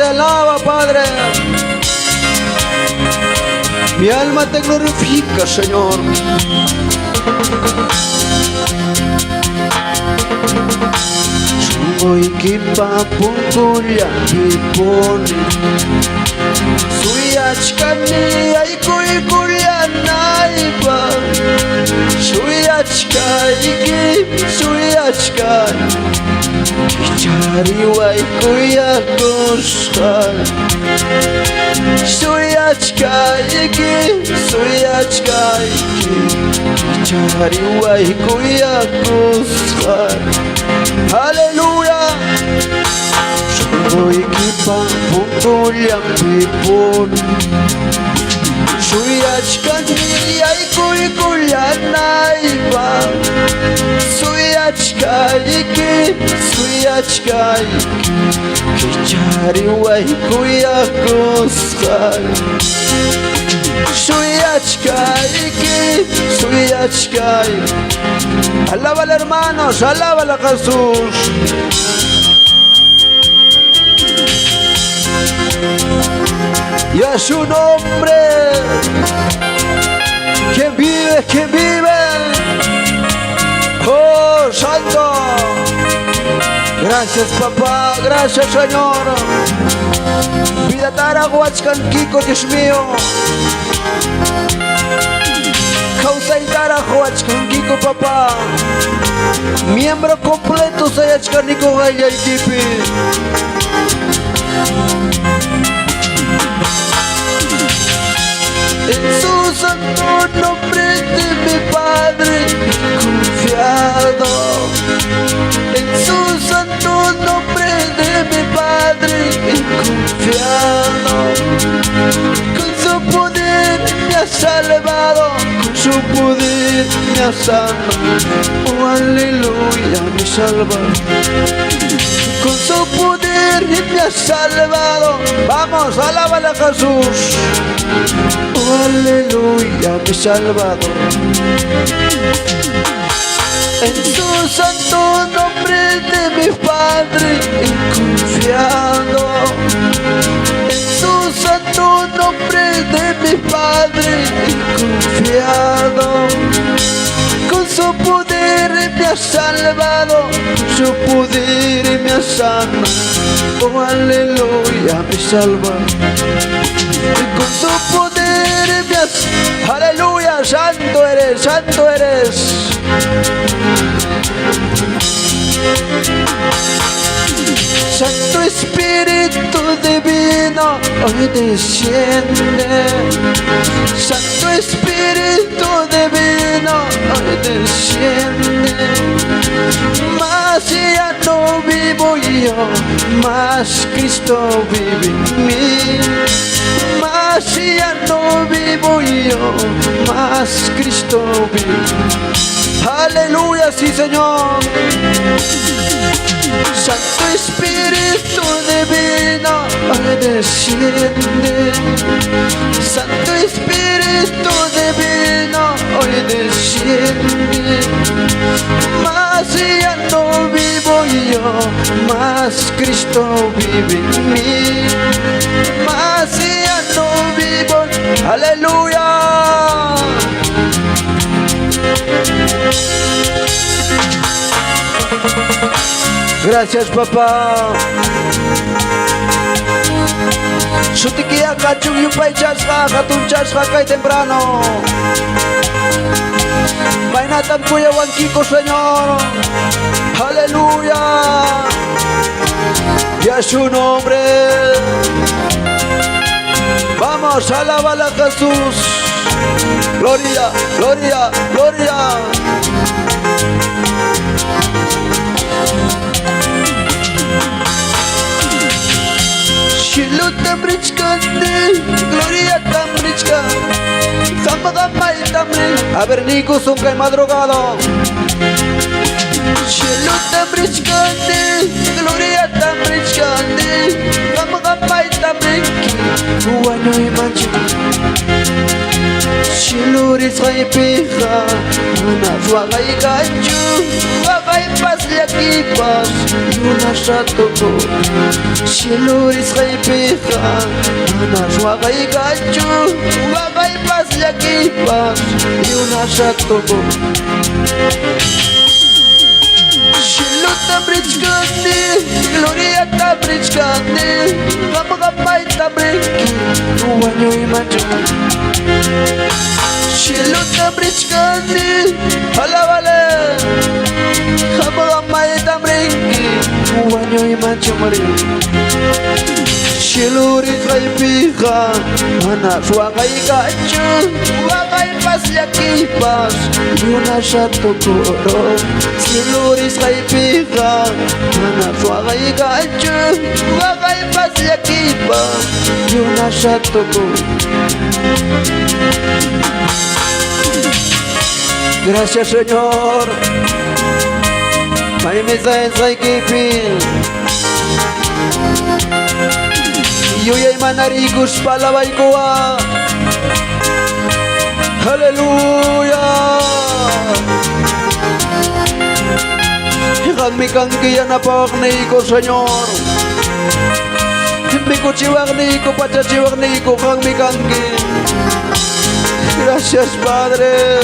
te alaba, Padre. Mi alma te glorifica, Señor. Hoy que papungulia pipon Suyachkani ay kuikulia naipa Suyachkai suyachkai Kichari way kuya kushkai Suyachkai Kichari way kuya kushkai Aleluya. Soy equipa punguliam pipun. Soy achkani ay kuikulian naiba. Soy achkai Kichari way kuya kuskay. Soy achkai. Alábala, hermanos, alábala, Jesús. Y a su nombre, quien vive, oh Santo. Gracias, papá, gracias, Señor. Vida Tarahuachcan Kiko, Dios mío. Causa y Tarahuachcan Kiko, papá. Miembro completo, Sayachcan Kiko Gaya y Kipi. En su santo nombre de mi Padre confiado. En su santo nombre de mi Padre confiado. Con su poder me ha salvado, con su poder me ha sanado. Oh, aleluya, mi Salvador. Con su poder me ha salvado. Vamos, alábala a Jesús. Oh, aleluya, mi Salvador. En su santo nombre de mi Padre he confiado. En su santo nombre de mi Padre he confiado. Con su poder me ha salvado, con su poder me ha sanado. Oh, aleluya, mi Salvador. Con su poder me has... Aleluya, santo eres, santo eres. Santo Espíritu Divino, hoy desciende. Santo Espíritu Divino, hoy desciende. Más ya no vivo yo, más Cristo vive en mí. Más ya no vivo yo, más Cristo vive. Aleluya, sí, Señor. Santo Espíritu Divino, hoy desciende. Santo Espíritu Divino, hoy desciende. Más ya no vivo yo, más Cristo vive en mí. Más ya no vivo. Aleluya. Gracias, papá. Sutikia kachuk yupay chasqa, hatun chasqa kay temprano. Vainatan kuyawankiku, Señor. Aleluya. Y a su nombre. Vamos, alábala a Jesús. Gloria, gloria, gloria. Shilu tambrichkande, gloria tambrichka. Zambagamay tamri, avernico son que madrugado. Shilu tambrichkande, gloria tambrichkande. Zambagamay tamri, guano y manchi. Shiluris Raipiha, Anafwagay Gachu, Wagay Pasyakipas, Yuna Shatoko. Shiluris Raipiha, Anafwagay Gachu, Wagay Pasyakipas, Yuna Shatoko. Shiluta Bridge Gandhi, Gloria Bridge Gandhi, Gamagapay Tabriki, Uwanyo Imajo. Shiluta Bridge Gandhi, Halawale, Gamagapay Tabriki, Uwanyo Imajo Mario. Shiluri Raipiha, Anafwagay Gachu, Wagay Pasyakipas, Yuna Shatokoro. Shiluri Raipiha, Anafwagay Gachu, Wagay Pasyakipas, Yuna Shatokoro. Gracias, Señor. Maimeza Enzaikipin. Yuyay manarigus palabay kuwa. Hallelujah. Ikan mi kangkiyan na pakni ko, Señor. Hindi ko chiwagni ko, pachachiwagni ko, kang mi kangki. Gracias, Padre.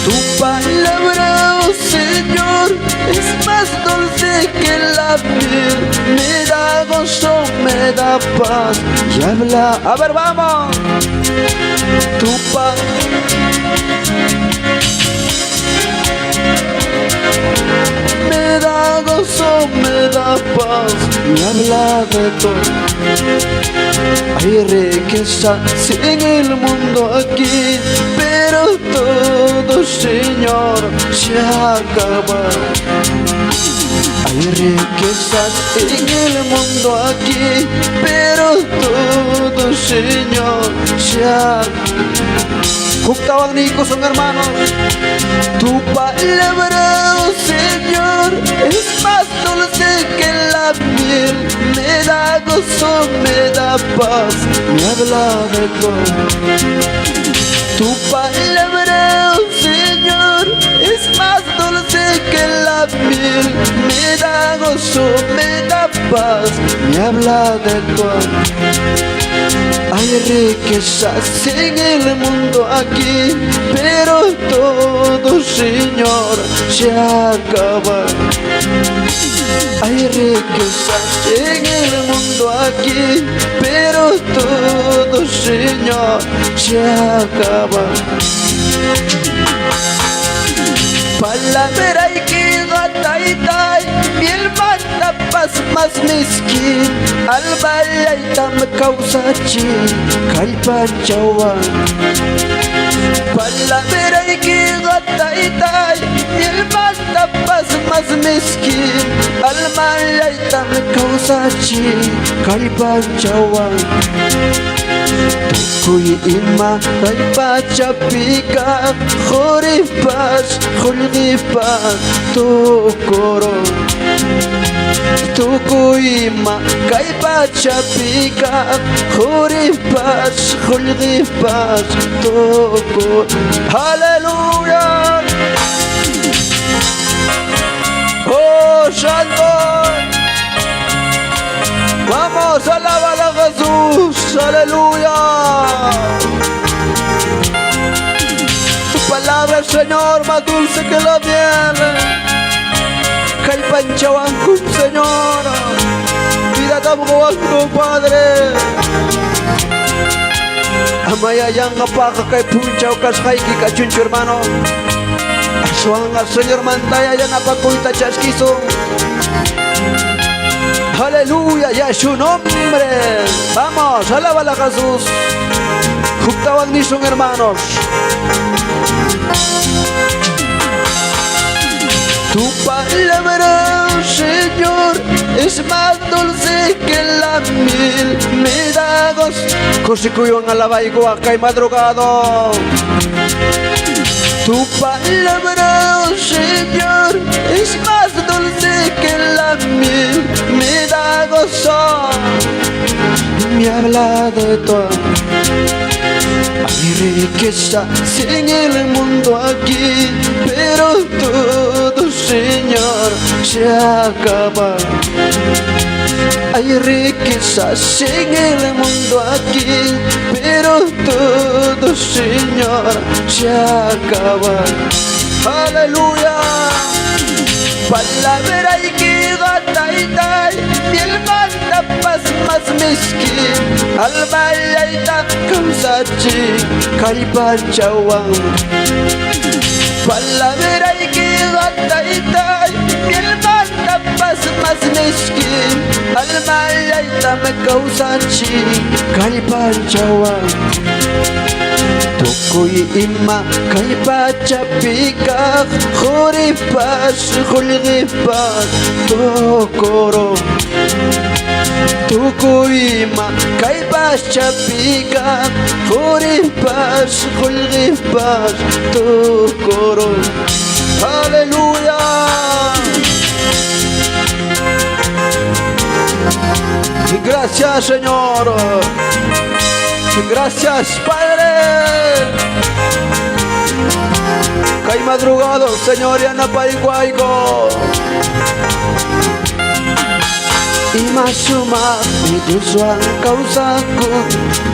Tu palabra, oh Señor, es más dulce que la miel. Me da gozo, me da paz y habla. A ver, vamos. Tu me da gozo, me da paz y habla de todo. Hay riquezas en el mundo aquí, pero todo, Señor, se acaba. Hay riquezas en el mundo aquí, pero todo, Señor, se acaba. Juctaban Nico son hermanos. Tu palabra, oh Señor, es más dulce que la miel. Me da gozo, me da paz, me habla de todo. Tu palabra, oh Señor, es más dulce que la miel. Me da gozo, me da paz, me habla de todo. Hay riquezas en el mundo aquí, pero todo, Señor, se acaba. Hay riquezas en el mundo aquí, pero todo, Señor, se acaba. Palabra y que gataitai, miel mata paz más miskin, albala y tam causachi, kalpachawa. Palabra y que gataitai, miel mata paz más miskin, albala y tam causachi, kalpachawa. Tukuy ima kalpachapika, joripas, jolnipas, tukoro. Tukuyma kalpachapika, joripas, jolnipas, tukoro. Aleluya. Oh, Santo. Vamos, alabar a Jesús, aleluya. Tu palabra, Señor, más dulce que la miel. Calpanchawankum, Señor. Vida tamuankum, Padre. Amayayanga paka kay punchaw kashaiki kachuncho, hermano. Asuanga, Señor, mantaya ya napakuita chasquizo. Aleluya, y a su nombre. Vamos, alábala a Jesús. Juctaban ni son hermanos. Tu palabra, Señor, es más dulce que la miel. Me da gozo. Cosicuyón alabaigo acá y madrugado. Tu palabra, Señor, es más dulce que me habla de todo. Hay riqueza en el mundo aquí, pero todo, Señor, se acaba. Hay riquezas en el mundo aquí, pero todo, Señor, se acaba. Aleluya. Palabra y que gata y tai, y el manda pas más miskin, alma y ta kausachi, kaipanchawang. Palabra y que gata y tai, y el manda pas más miskin, alma y ta kausachi, kaipanchawang. Tukuy ima kay pachapikak, khuripas khulgipas tukuro. Tukuy ima kay pachapikak, khuripas khulgipas tukuro. Aleluya. Y gracias, Señor. Gracias, Padre. Kay madrugado, Señor, ya na paiguaigo. Imasumak mi Diyoswang kausaku,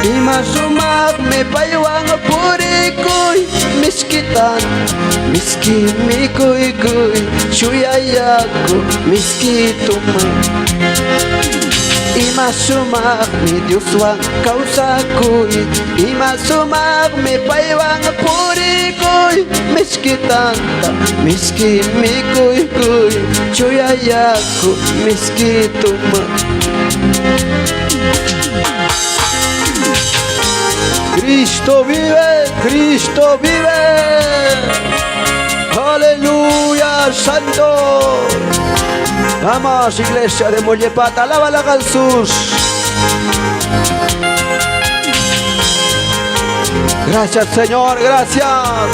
imasumak mi payawang purikoy, miskitan, miski mi kuy-kuy, shuyayaku, miskituma. Imasumak mi Diyoswang kausakuy, imasumak mi paywang purikoy, miskitanta, miski mi kuy-kuy, chuyayaku, miskituma. Cristo vive, Cristo vive. Aleluya, Santo. Vamos, iglesia de Mollepata, alábala a Jesús. Gracias, Señor, gracias.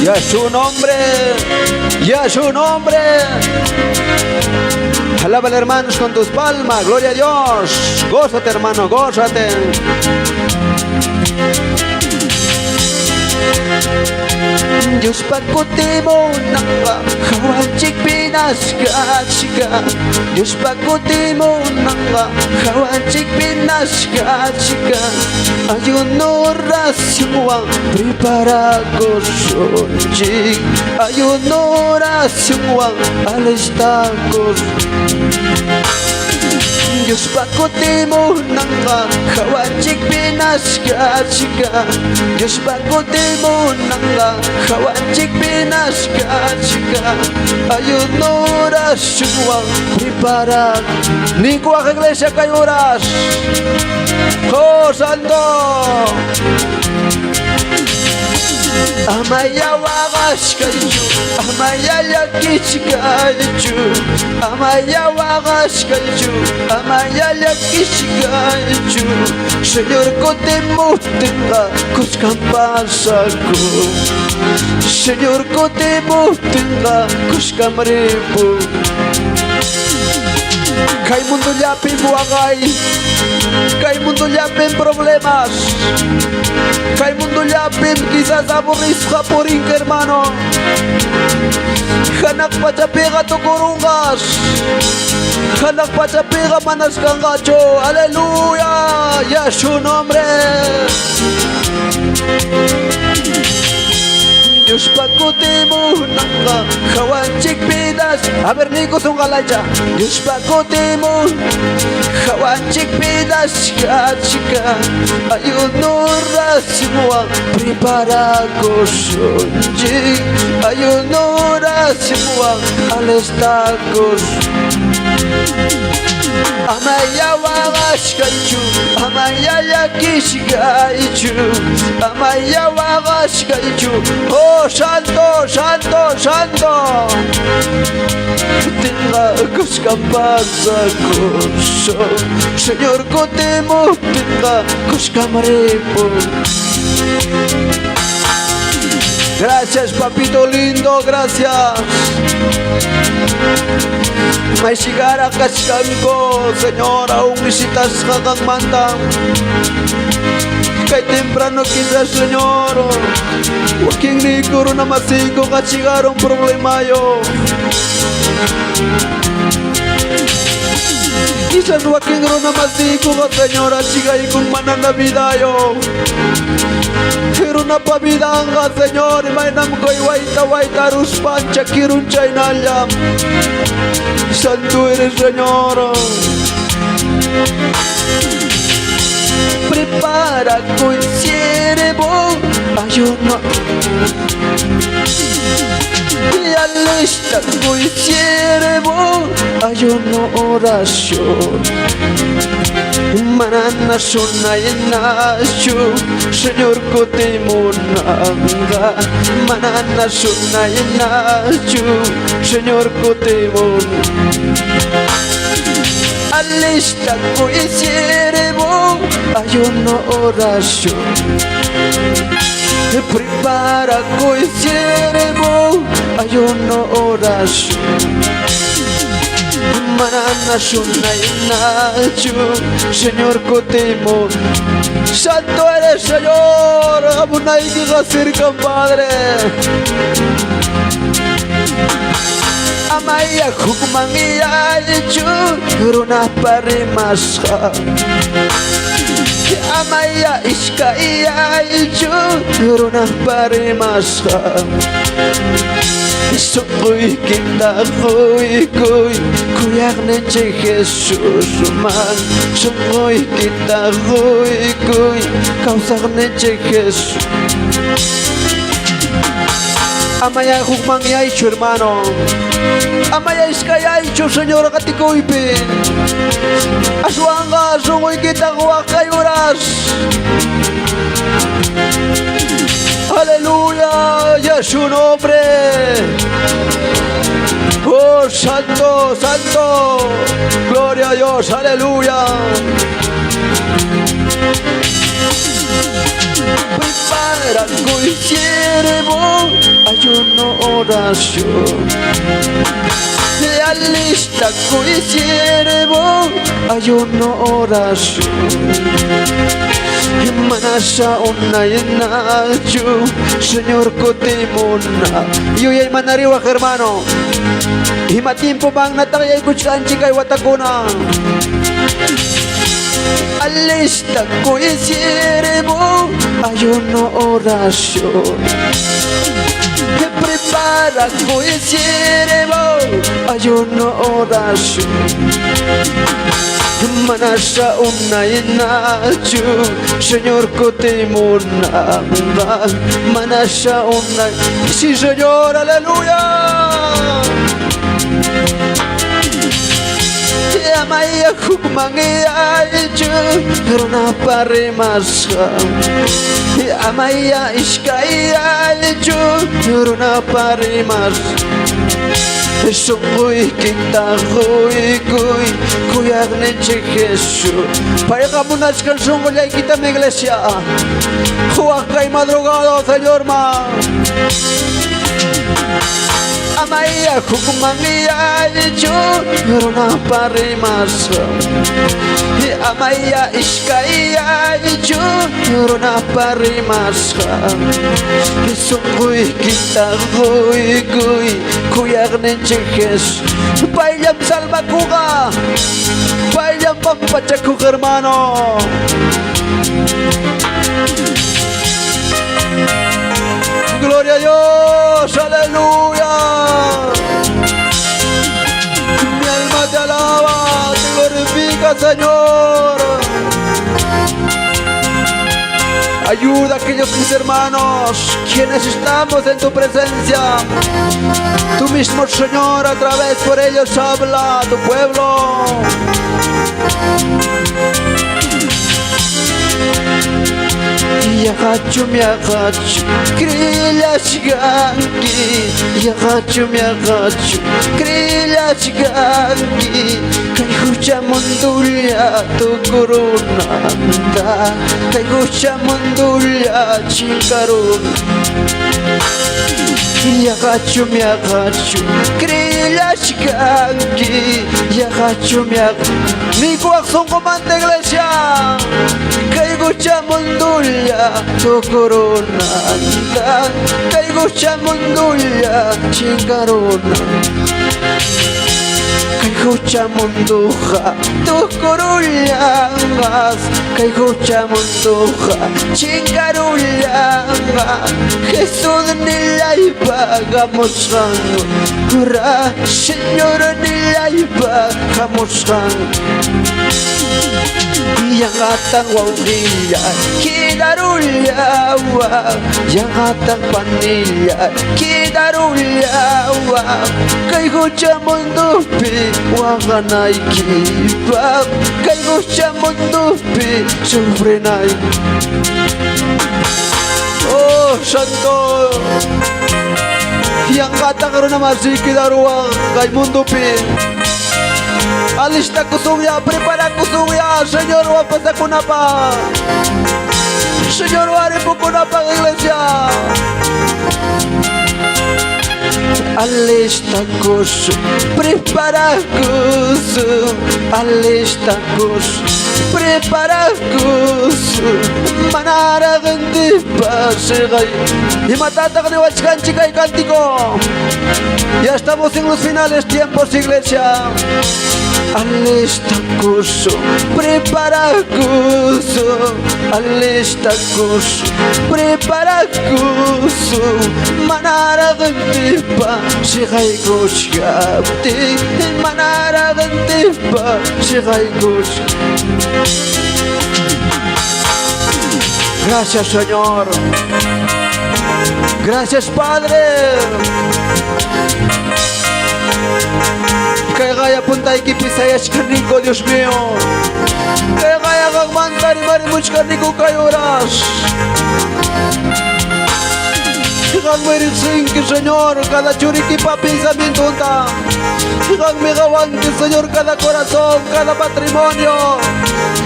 Ya su nombre, ya su nombre. Alábale, hermanos, con tus palmas. Gloria a Dios. Gózate, hermano, gózate. Diyos pagkutimo ng kawanchik pinaskachika, Diyos pagkutimo ng kawanchik pinaskachika, ayun orasyong preparago sonjik, ayun orasyong alistagos. Diyos pagkutimo ng kawanchik pinaskachika, Diyos pagkutimo ng kawanchik pinaskachika, ayun orasyong preparar. Ni kuha ka iglesia kay oras. Oh, Santo. Amaya wagas kayo, amaya yakich kayo, amaya wagas kayo, amaya yakich kayo. Señor, kotemutenga kuskampasago, Señor, kotemutenga kuskamripo. Kay mundo yapin buwagay, kay mundo yapin problemas, kay mundo yapin quizás aburris kapuring hermano. Hanak pachapega tukurungas, hanak pachapega manas kangacho. Aleluya, ya su nombre. Diyos pagkutimo ng kawanchik pinas. A ver, Nico, sungalacha. Diyos pagkutimo kawanchik pinas kachika, ayun orasyon ang preparago sonjik, ayun orasyon ang alistagos. Amaya wagashkaichu, amaya yakishkaichu, amaya wagashkaichu. Oh santo, santo, santo. Tenga kuskapanza koso, Señor kotemo tenga kuskamarepo. Gracias, papito lindo, gracias. May sigara kaskan ko, Señora, un visitas kakang mandang. Kay temprano quizás, Señor, waking nikuro na masigo kasigarong problema yo. Quizás waking ro na masigo ka, Señora, sigay kung mananabida yo. Pero napabidaan ka, Señor, may namkoy waita ruspan, chakirun chay nalyam. Santo eres, Señor. Prepara con siervo ayuno y alista con siervo ayuno oración. Manana sunayenashu, Señor kotimunanga. Manana sunayenashu, Señor kotimun. Alista con siervo ayuno oración. Prepara con siervo ayuno oración. Manana sunayenashu, Señor kotimun. Santo eres, Señor. Amunay que acerca, Padre. Amaya hukmangiya ichu runa parimasha. Amaya iskaiya ichu runa parimasha. Soy kita koy kuyak neche Jesus man. Soy kita koy kausak neche Jesus. Amaya hukmangiya ichu, hermano. Amaya iskaya ichu, Señor, katikoypin. Aswanga sungoy kita kuwakay oras. Aleluya, y a su nombre. Oh, santo, santo. Gloria a Dios, aleluya. Prepara con siervo ayuno oración. Se alista con siervo ayuno oración. Manasa unayenachu, Señor kotimuna. Yuyay manariwa, hermano. Himatimpo bang natakayay kuchanchi kay watakuna. Alista con siervo ayuno oración. Prepara con siervo ayuno oración. Manasa unayenachu, Señor kotimuna. Manasa unay. Sí, Señor, aleluya. Amaya hukmangiya ichu runa parimasha. Amaya iskaiya ichu runa parimasha. Soy kita kuyak neche Jesus. Para que muchas canciones le quita mi iglesia. Juaca y madrugado, Señor ma. Amaya hukmangiya ichu runa parimasha. Amaya iskaiya ichu runa parimasha. Soy kita kuyak neche Jesus. Payam salvakuga, payam pampachaku, hermano. Gloria a Dios, aleluya. Mi alma te alaba, te glorifica, Señor. Ayuda a aquellos mis hermanos, quienes estamos en tu presencia. Tú mismo, Señor, a través por ellos habla a tu pueblo. Yagachu miagachu, krilash gangi. Yagachu miagachu, krilash gangi. Kayhucha mundulia tu kurunanda. Kayhucha mundulia chinkarun. Yagachu miagachu, krilash gangi. Yagachu miagachu. Mi corazón comanda iglesia. Kayhucha mundulia tu kurunanda. Kayhucha mundulia chinkaruna. Kayhucha munduja tu kurullangas. Kayhucha munduja chinkarullangas. Jesús ni la pagamos Kura Señor ni la pagamos Yangatang wawila kidarulyawa. Yangatang panilya kidarulyawa. Kayhucha mundupi waganay kibab. Kayhucha mundupi sufrenay. Oh santo, yangatang ro naman si kidaruang kay mundupi. Alista kusugya, prepara kusugya, Señor, va a pasar con apa. Señor, va a reponer con apa, iglesia. Alista kus, prepara kus, alista kus, prepara kus. Manara ganti pasegay, y matata que no chica y cántico. Ya estamos en los finales tiempos, iglesia. Alista curso, prepara curso, alista curso, prepara curso. Manara gantipa, sigay kushapti, manara gantipa, sigay kush. Gracias, Señor. Gracias, Padre. Kaya punta ikipisa shkarniko, Dios mío. Kaya gagmantar y marimuch karniko kayo oras. Higang merising que Señor cada churiqui pa pensamiento ta. Higang megawan que Señor cada corazón, cada patrimonio,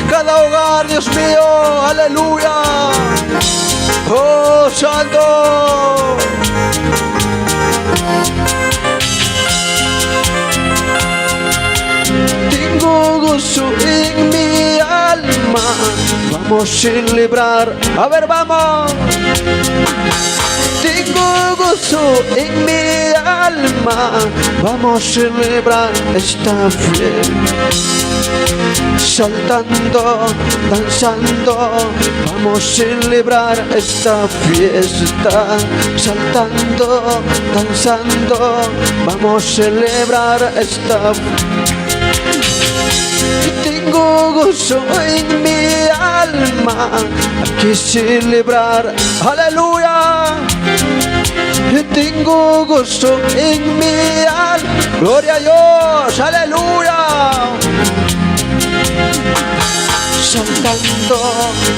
cada hogar, Dios mío. Aleluya. Oh Santo. Tengo gozo en mi alma. Vamos a celebrar. A ver, vamos. Tengo gozo en mi alma. Vamos a celebrar esta fiesta. Saltando, danzando, vamos a celebrar esta fiesta. Saltando, danzando, vamos a celebrar esta fiesta. Tengo gozo en mi alma, hay que celebrar, aleluya. Tengo gozo en mi alma, gloria a Dios, aleluya. Saltando,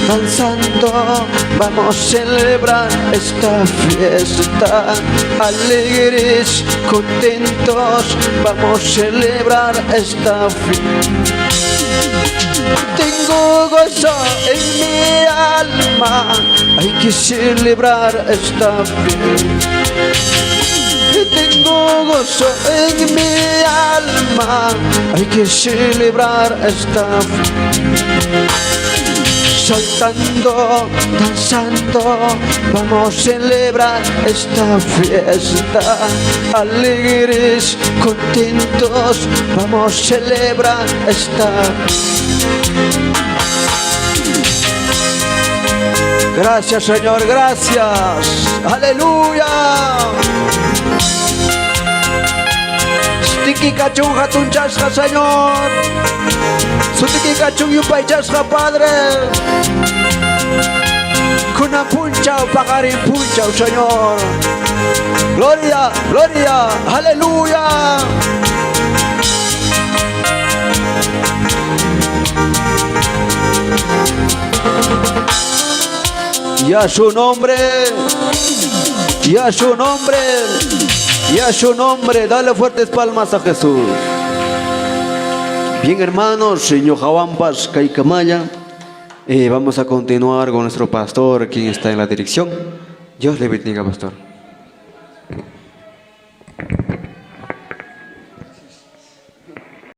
danzando, vamos a celebrar esta fiesta. Alegres, contentos, vamos a celebrar esta fiesta. Tengo gozo en mi alma, hay que celebrar esta fiesta. Tengo gozo en mi alma, hay que celebrar esta fiesta. Saltando, danzando, vamos a celebrar esta fiesta. Alegres, contentos, vamos a celebrar esta fiesta. Gracias, Señor, gracias. Aleluya. Stiki kachung hatun chasca, Señor. Sutiki kachung yupay chasca, Padre. Kuna punchao, pagarin punchao, Señor. Gloria, gloria, aleluya. Y a su nombre, y a su nombre, y a su nombre, dale fuertes palmas a Jesús. Bien, hermanos, señor Jawampas Kaikamaya, vamos a continuar con nuestro pastor, quien está en la dirección. Dios le bendiga, pastor.